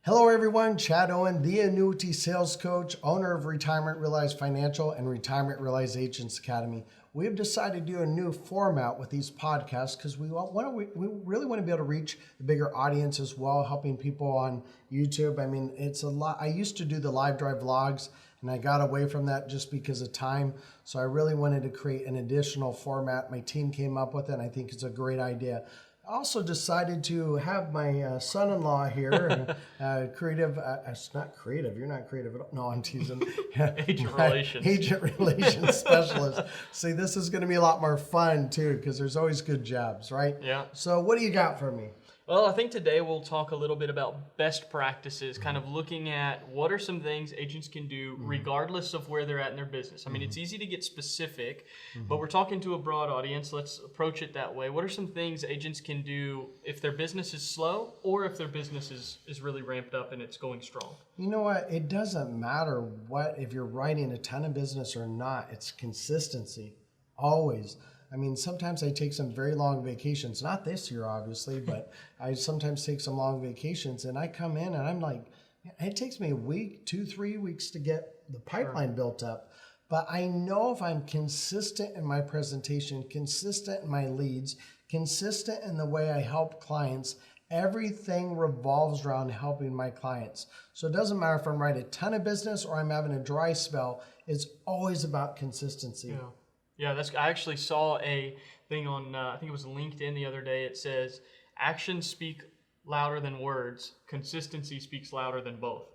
Hello everyone, Chad Owen, the Annuity Sales Coach, owner of Retirement Realized Financial and Retirement Realized Agents Academy. We have decided to do a new format with these podcasts because we really want to be able to reach the bigger audience as well, helping people on YouTube. I mean, it's a lot. I used to do the live drive vlogs and I got away from that just because of time. So I really wanted to create an additional format. My team came up with it and I think it's a great idea. Also decided to have my son-in-law here, creative, it's not creative, you're not creative at all. No, I'm teasing. Agent relations. Agent relations specialist. See, this is going to be a lot more fun too, because there's always good jobs, right? Yeah. So what do you got for me? Well, I think today we'll talk a little bit about best practices, kind of looking at what are some things agents can do regardless of where they're at in their business. I mean, it's easy to get specific, but we're talking to a broad audience. Let's approach it that way. What are some things agents can do if their business is slow or if their business is really ramped up and it's going strong? You know what? It doesn't matter if you're writing a ton of business or not. It's consistency, always. I mean, sometimes I take some very long vacations, not this year, obviously, but I sometimes take some long vacations and I come in and I'm like, it takes me a week, 2-3 weeks to get the pipeline built up. But I know if I'm consistent in my presentation, consistent in my leads, consistent in the way I help clients, everything revolves around helping my clients. So it doesn't matter if I'm writing a ton of business or I'm having a dry spell, it's always about consistency. Yeah. Yeah, I actually saw a thing on, I think it was LinkedIn the other day. It says, actions speak louder than words. Consistency speaks louder than both.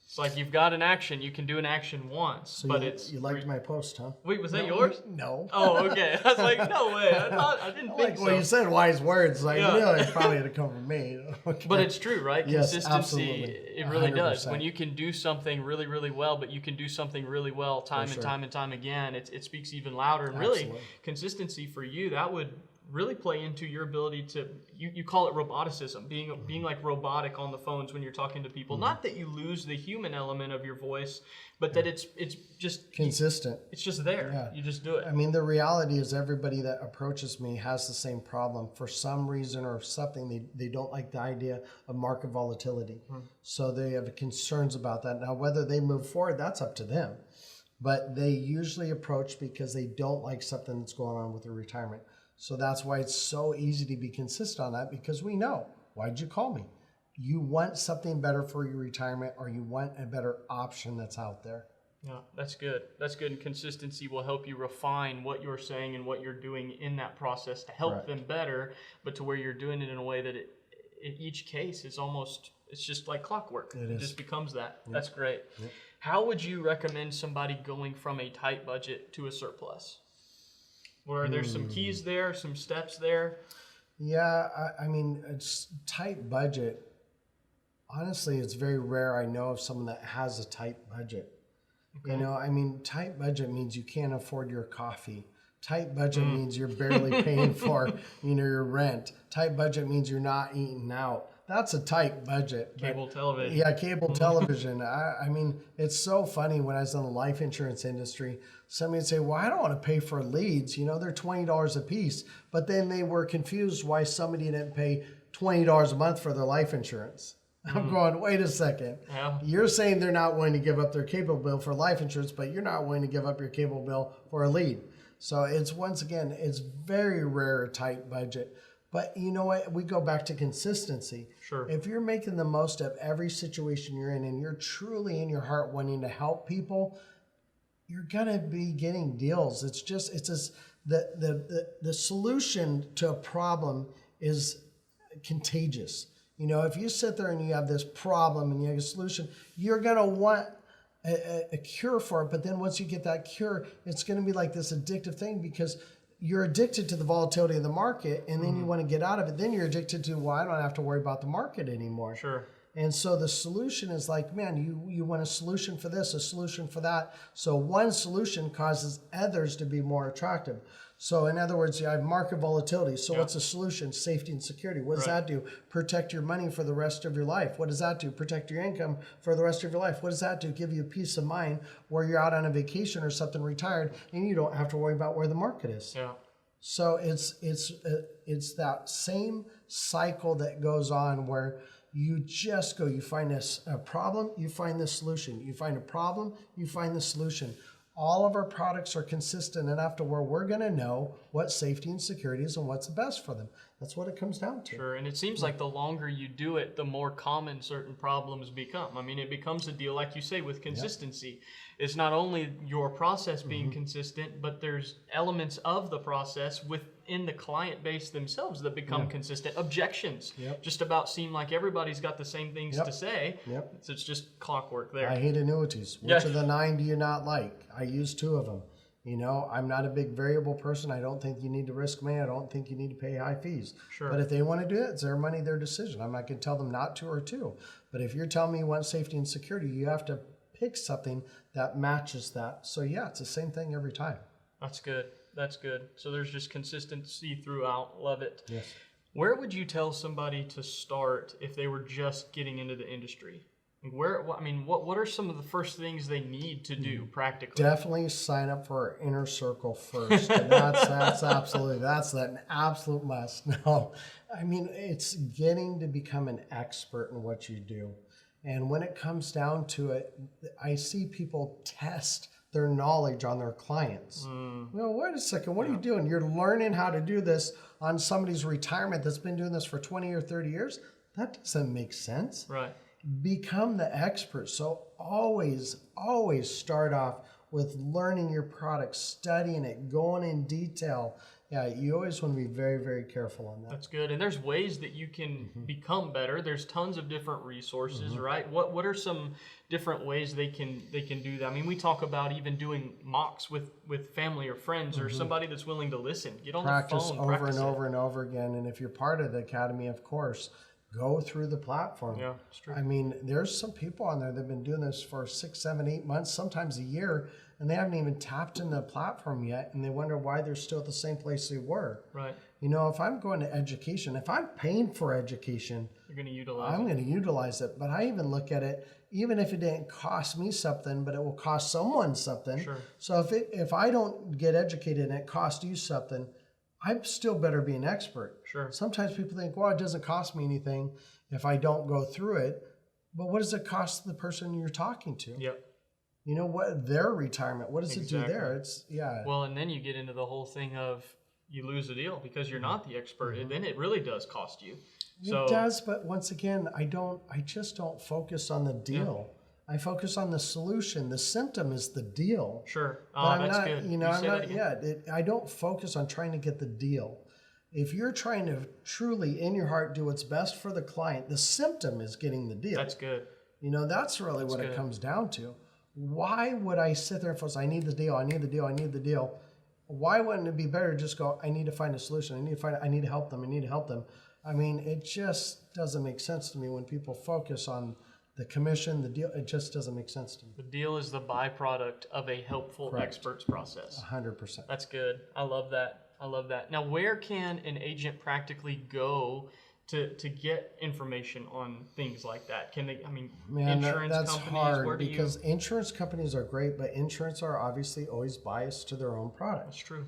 It's like you've got an action, you can do an action once, So but you liked my post, huh? Wait, was that yours? No. Oh, okay. I was like, no way. I didn't think so. Well, you said wise words. Like, it probably had to come from me. Okay. But it's true, right? Yes, Consistency, absolutely. it really 100%. does. When you can do something really, really well, but you can do something really well time and time and time again, it speaks even louder. And really, consistency for you, that would really play into your ability to, you call it roboticism, being like robotic on the phones when you're talking to people. Not that you lose the human element of your voice, but that it's just consistent. It's just there. Yeah. You just do it. I mean, the reality is everybody that approaches me has the same problem. For some reason or something, they don't like the idea of market volatility. So they have concerns about that. Now, whether they move forward, that's up to them. But they usually approach because they don't like something that's going on with their retirement. So that's why it's so easy to be consistent on that, because we know. Why'd you call me? You want something better for your retirement, or you want a better option that's out there. Yeah, that's good. That's good. And consistency will help you refine what you're saying and what you're doing in that process to help them better, but to where you're doing it in a way that in each case is almost, it's just like clockwork. It just becomes that. Yep. That's great. Yep. How would you recommend somebody going from a tight budget to a surplus? Where there's some keys there, some steps there? Yeah, I mean, it's tight budget. Honestly, it's very rare I know of someone that has a tight budget. Okay. You know, I mean, tight budget means you can't afford your coffee. Tight budget means you're barely paying for, your rent. Tight budget means you're not eating out. That's a tight budget. Cable television. Yeah, cable television. I mean, it's so funny when I was in the life insurance industry, somebody would say, well, I don't want to pay for leads. They're $20 a piece. But then they were confused why somebody didn't pay $20 a month for their life insurance. I'm going, wait a second. Yeah. You're saying they're not willing to give up their cable bill for life insurance, but you're not willing to give up your cable bill for a lead. So it's, once again, it's very rare a tight budget. But you know what? We go back to consistency. Sure. If you're making the most of every situation you're in and you're truly in your heart wanting to help people, you're going to be getting deals. The solution to a problem is contagious. If you sit there and you have this problem and you have a solution, you're going to want a cure for it. But then once you get that cure, it's going to be like this addictive thing, because you're addicted to the volatility of the market, and then you want to get out of it. Then you're addicted to, well, I don't have to worry about the market anymore. Sure. And so the solution is like, man, you want a solution for this, a solution for that. So one solution causes others to be more attractive. So in other words, you have market volatility. So what's the solution? Safety and security. What does that do? Protect your money for the rest of your life. What does that do? Protect your income for the rest of your life. What does that do? Give you peace of mind where you're out on a vacation or something, retired, and you don't have to worry about where the market is. Yeah. So it's that same cycle that goes on where You just go, you find a problem, you find the solution. You find a problem, you find the solution. All of our products are consistent enough to where we're going to know what safety and security is and what's best for them. That's what it comes down to. Sure, and it seems like the longer you do it, the more common certain problems become. I mean, it becomes a deal, like you say, with consistency. It's not only your process being consistent, but there's elements of the process within the client base themselves that become consistent. Objections just about seem like everybody's got the same things to say. So it's just clockwork there. I hate annuities. Which of the 9 do you not like? I use 2 of them. You know, I'm not a big variable person. I don't think you need to risk money. I don't think you need to pay high fees. Sure. But if they want to do it, it's their money, their decision. I'm not going to tell them not to or to. But if you're telling me you want safety and security, you have to pick something that matches that. So yeah, it's the same thing every time. That's good. That's good. So there's just consistency throughout. Love it. Yes. Where would you tell somebody to start if they were just getting into the industry? What are some of the first things they need to do practically? Definitely sign up for our inner circle first. And that's an absolute must. No, I mean, it's getting to become an expert in what you do. And when it comes down to it, I see people test their knowledge on their clients. Well, wait a second, what are you doing? You're learning how to do this on somebody's retirement that's been doing this for 20 or 30 years? That doesn't make sense. Right. Become the expert. So always start off with learning your product, studying it, going in detail. Yeah, you always want to be very, very careful on that. That's good. And there's ways that you can become better. There's tons of different resources, right? What are some different ways they can do that? I mean, we talk about even doing mocks with family or friends or somebody that's willing to listen. Get on the phone, over and over and over again. And if you're part of the academy, of course, go through the platform. Yeah, it's true. I mean, there's some people on there that have been doing this for 6, 7, 8 months, sometimes a year, and they haven't even tapped into the platform yet, and they wonder why they're still at the same place they were. Right. You know, if I'm going to education, if I'm paying for education, You're going to utilize I'm going to utilize it. But I even look at it, even if it didn't cost me something, but it will cost someone something. Sure. So if I don't get educated and it costs you something, I'm still better be an expert. Sure. Sometimes people think, well, it doesn't cost me anything if I don't go through it. But what does it cost the person you're talking to? Yep. You know what? Their retirement, what does it do there? It's, Well, and then you get into the whole thing of you lose the deal because you're not the expert. And then it really does cost you. It does, but once again, I just don't focus on the deal. I focus on the solution. The symptom is the deal. Sure. But That's not, good. You know, I don't focus on trying to get the deal. If you're trying to truly, in your heart, do what's best for the client, the symptom is getting the deal. That's good. You know, that's really what it comes down to. Why would I sit there and focus, I need the deal, I need the deal, I need the deal? Why wouldn't it be better to just go, I need to find a solution, I need to help them. I mean, it just doesn't make sense to me when people focus on the commission, the deal. It just doesn't make sense to me. The deal is the byproduct of a helpful expert's process. 100%. That's good. I love that. Now, where can an agent practically go to get information on things like that? Can they, insurance that's companies? hard because insurance companies are great, but insurance are obviously always biased to their own products. That's true.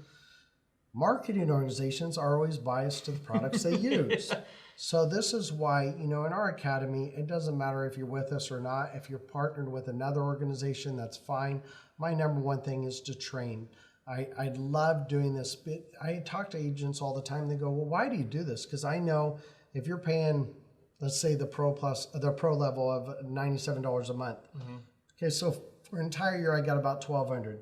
Marketing organizations are always biased to the products they use. So this is why, you know, in our academy, it doesn't matter if you're with us or not. If you're partnered with another organization, that's fine. My number one thing is to train. I love doing this. But I talk to agents all the time. They go, well, why do you do this? Because I know if you're paying, let's say the pro level of $97 a month. Okay, so for an entire year, I got about $1,200.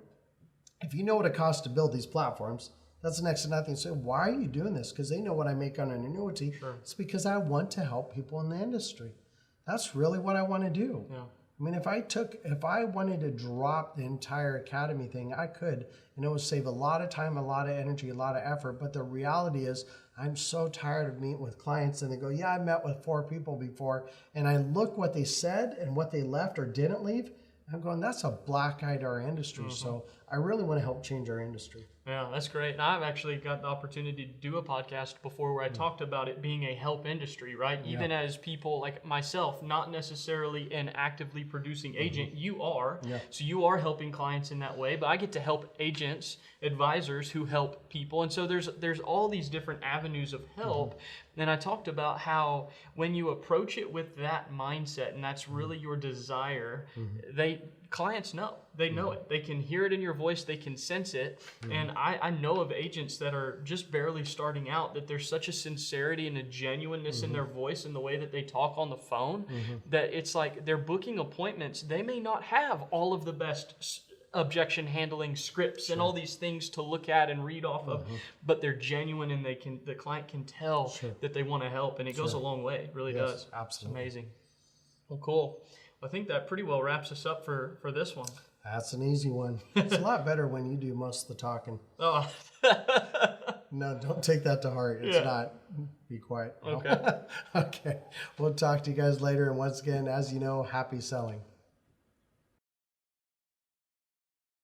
If you know what it costs to build these platforms, that's next to nothing. So why are you doing this? Because they know what I make on an annuity. Sure. It's because I want to help people in the industry. That's really what I want to do. Yeah. I mean, if I wanted to drop the entire academy thing, I could, and it would save a lot of time, a lot of energy, a lot of effort. But the reality is I'm so tired of meeting with clients and they go, yeah, I met with 4 people before. And I look what they said and what they left or didn't leave. I'm going, that's a black eye to our industry. So I really want to help change our industry. Yeah, that's great. And I've actually got the opportunity to do a podcast before where I talked about it being a help industry, right? Even as people like myself, not necessarily an actively producing agent, you are. Yeah. So you are helping clients in that way, but I get to help agents, advisors who help people. And so there's all these different avenues of help. And I talked about how when you approach it with that mindset, and that's really your desire, clients know. They know it. They can hear it in your voice. They can sense it. And I know of agents that are just barely starting out that there's such a sincerity and a genuineness in their voice and the way that they talk on the phone that it's like they're booking appointments. They may not have all of the best objection handling scripts and all these things to look at and read off of, but they're genuine and the client can tell that they want to help, and it goes a long way. It really does. Absolutely. It's amazing. Well, cool. I think that pretty well wraps us up for this one. That's an easy one. It's a lot better when you do most of the talking. Oh. No, don't take that to heart. It's not. Be quiet. Okay. Okay. We'll talk to you guys later. And once again, as you know, happy selling.